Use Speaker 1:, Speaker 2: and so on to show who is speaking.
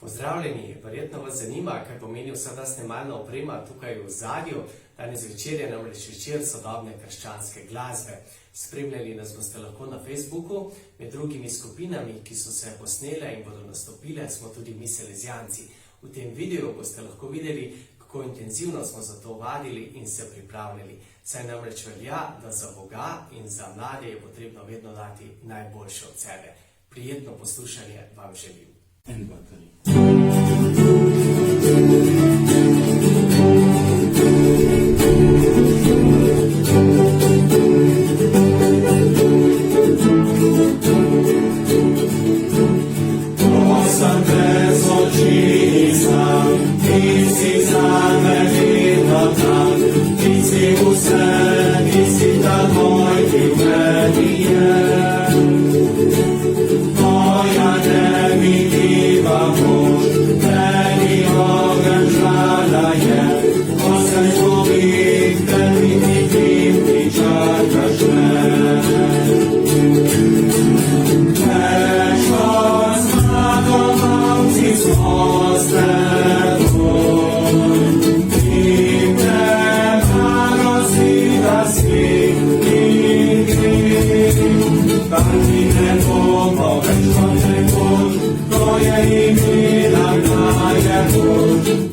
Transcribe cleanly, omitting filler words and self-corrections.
Speaker 1: Pozdravljeni, verjetno vas zanima, kaj pomeni vsa ta snemalna oprema tukaj v ozadju. Danes večer je namreč večer sodobne krščanske glasbe. Spremljali nas boste lahko na Facebooku, med drugimi skupinami, ki so se posnele in bodo nastopile, smo tudi mi Salezijanci. V tem videu boste lahko videli, kako intenzivno smo za to vadili in se pripravljali. Saj namreč velja, da za Boga in za mlade je potrebno vedno dati najboljše od sebe. Prijetno poslušanje vam želim.
Speaker 2: En, dva, tri. Ko sam brez oči sam, ti si zame vedno tam, ti si vse, ti si ta moj, ki v meni je. Moja nevidljiva moč, meni ogenj žala je, ko se zgubi, tebi ti tim, ti čakaš me. Težko zmagovalci smo s teboj, ti premalo si, da si da ti ne bomo več kot nekoč, to je imela naje moč.